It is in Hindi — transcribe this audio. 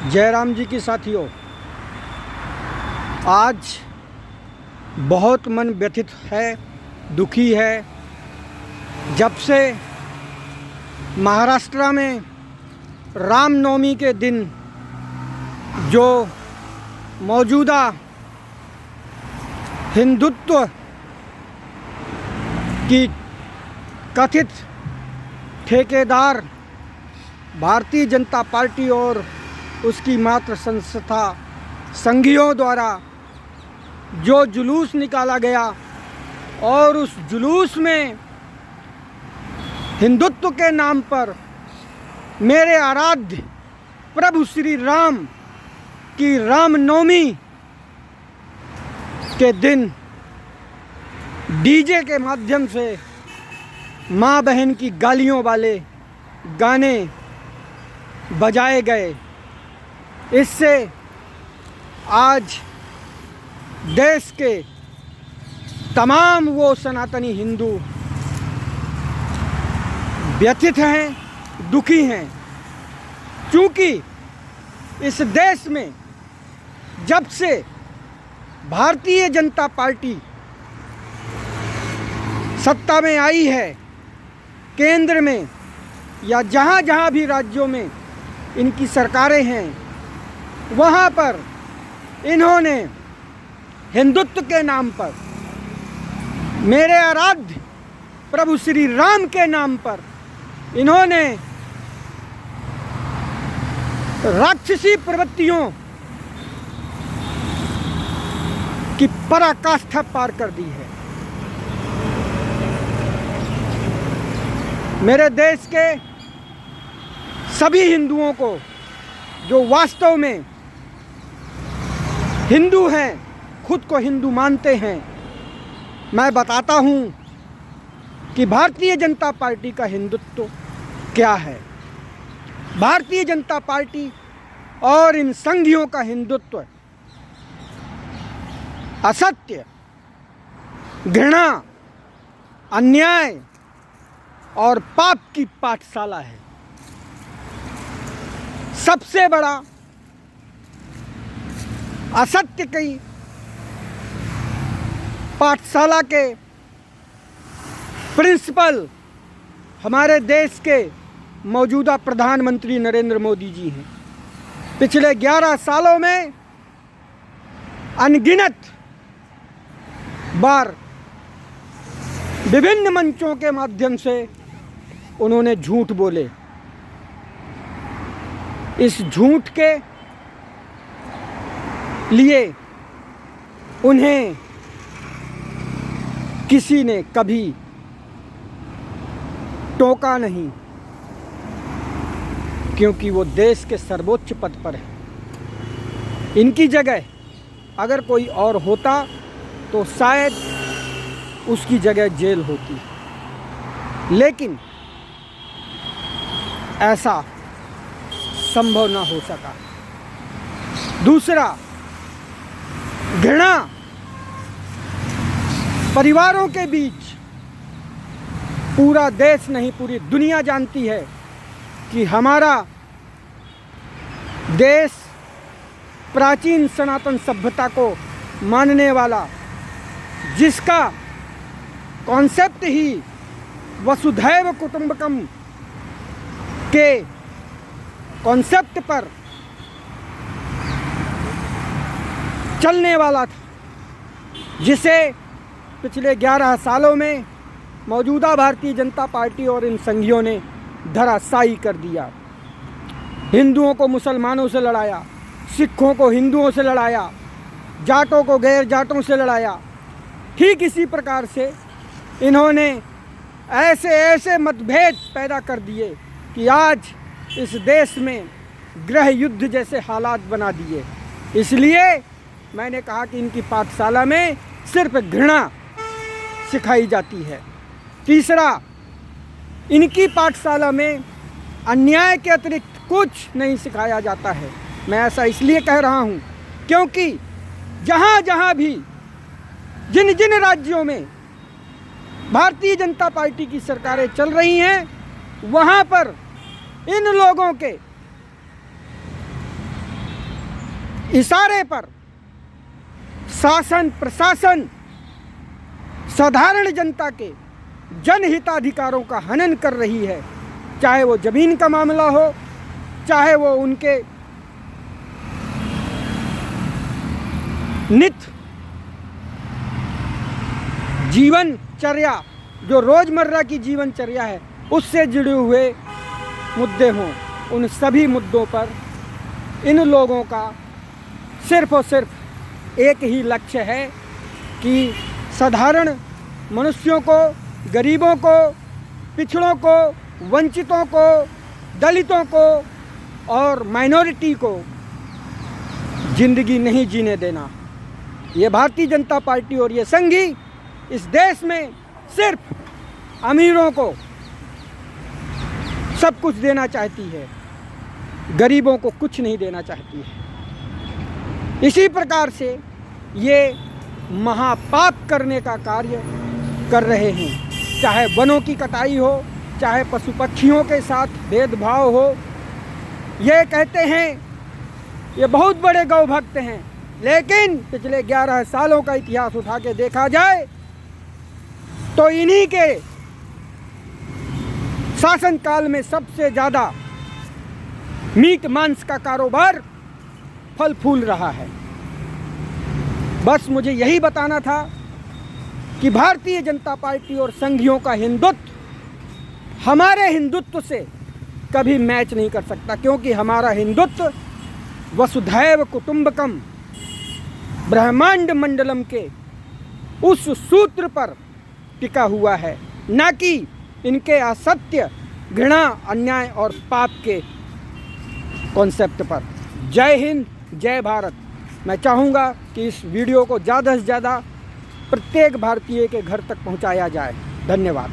जयराम जी की साथियों, आज बहुत मन व्यथित है, दुखी है। जब से महाराष्ट्र में रामनवमी के दिन जो मौजूदा हिंदुत्व की कथित ठेकेदार भारतीय जनता पार्टी और उसकी मात्र संस्था संघियों द्वारा जो जुलूस निकाला गया और उस जुलूस में हिंदुत्व के नाम पर मेरे आराध्य प्रभु श्री राम की रामनवमी के दिन डीजे के माध्यम से माँ बहन की गालियों वाले गाने बजाए गए। इससे आज देश के तमाम वो सनातनी हिंदू व्यथित हैं, दुखी हैं, क्योंकि इस देश में जब से भारतीय जनता पार्टी सत्ता में आई है, केंद्र में या जहाँ जहाँ भी राज्यों में इनकी सरकारें हैं, वहाँ पर इन्होंने हिंदुत्व के नाम पर, मेरे आराध्य प्रभु श्री राम के नाम पर इन्होंने राक्षसी प्रवृत्तियों की पराकाष्ठा पार कर दी है। मेरे देश के सभी हिंदुओं को जो वास्तव में हिंदू हैं, खुद को हिंदू मानते हैं, मैं बताता हूं कि भारतीय जनता पार्टी का हिंदुत्व क्या है। भारतीय जनता पार्टी और इन संघियों का हिंदुत्व असत्य, घृणा, अन्याय और पाप की पाठशाला है। सबसे बड़ा असत्य की पाठशाला के प्रिंसिपल हमारे देश के मौजूदा प्रधानमंत्री नरेंद्र मोदी जी हैं। पिछले 11 सालों में अनगिनत बार विभिन्न मंचों के माध्यम से उन्होंने झूठ बोले। इस झूठ के लिए उन्हें किसी ने कभी टोका नहीं, क्योंकि वो देश के सर्वोच्च पद पर है। इनकी जगह अगर कोई और होता तो शायद उसकी जगह जेल होती, लेकिन ऐसा संभव ना हो सका। दूसरा, घृणा। परिवारों के बीच पूरा देश नहीं, पूरी दुनिया जानती है कि हमारा देश प्राचीन सनातन सभ्यता को मानने वाला, जिसका कॉन्सेप्ट ही वसुधैव कुटुंबकम के कॉन्सेप्ट पर चलने वाला था, जिसे पिछले 11 सालों में मौजूदा भारतीय जनता पार्टी और इन संघियों ने धराशायी कर दिया। हिंदुओं को मुसलमानों से लड़ाया, सिखों को हिंदुओं से लड़ाया, जाटों को गैर जाटों से लड़ाया। ठीक इसी प्रकार से इन्होंने ऐसे ऐसे मतभेद पैदा कर दिए कि आज इस देश में गृह युद्ध जैसे हालात बना दिए। इसलिए मैंने कहा कि इनकी पाठशाला में सिर्फ घृणा सिखाई जाती है। तीसरा, इनकी पाठशाला में अन्याय के अतिरिक्त कुछ नहीं सिखाया जाता है। मैं ऐसा इसलिए कह रहा हूँ क्योंकि जहाँ जहाँ भी जिन जिन राज्यों में भारतीय जनता पार्टी की सरकारें चल रही हैं, वहाँ पर इन लोगों के इशारे पर शासन प्रशासन साधारण जनता के जनहिताधिकारों का हनन कर रही है, चाहे वो जमीन का मामला हो, चाहे वो उनके नित्य जीवनचर्या, जो रोजमर्रा की जीवनचर्या है, उससे जुड़े हुए मुद्दे हों। उन सभी मुद्दों पर इन लोगों का सिर्फ और सिर्फ एक ही लक्ष्य है कि साधारण मनुष्यों को, गरीबों को, पिछड़ों को, वंचितों को, दलितों को और माइनॉरिटी को जिंदगी नहीं जीने देना। ये भारतीय जनता पार्टी और ये संघी इस देश में सिर्फ अमीरों को सब कुछ देना चाहती है, गरीबों को कुछ नहीं देना चाहती है। इसी प्रकार से ये महापाप करने का कार्य कर रहे हैं, चाहे वनों की कटाई हो, चाहे पशु पक्षियों के साथ भेदभाव हो। ये कहते हैं ये बहुत बड़े गौ भक्त हैं, लेकिन पिछले 11 सालों का इतिहास उठा के देखा जाए तो इन्हीं के शासनकाल में सबसे ज़्यादा मीट मांस का कारोबार फल फूल रहा है। बस मुझे यही बताना था कि भारतीय जनता पार्टी और संघियों का हिंदुत्व हमारे हिंदुत्व से कभी मैच नहीं कर सकता, क्योंकि हमारा हिंदुत्व वसुधैव कुटुंबकम ब्रह्मांड मंडलम के उस सूत्र पर टिका हुआ है, न कि इनके असत्य, घृणा, अन्याय और पाप के कॉन्सेप्ट पर। जय हिंद, जय भारत। मैं चाहूँगा कि इस वीडियो को ज़्यादा से ज़्यादा प्रत्येक भारतीय के घर तक पहुँचाया जाए। धन्यवाद।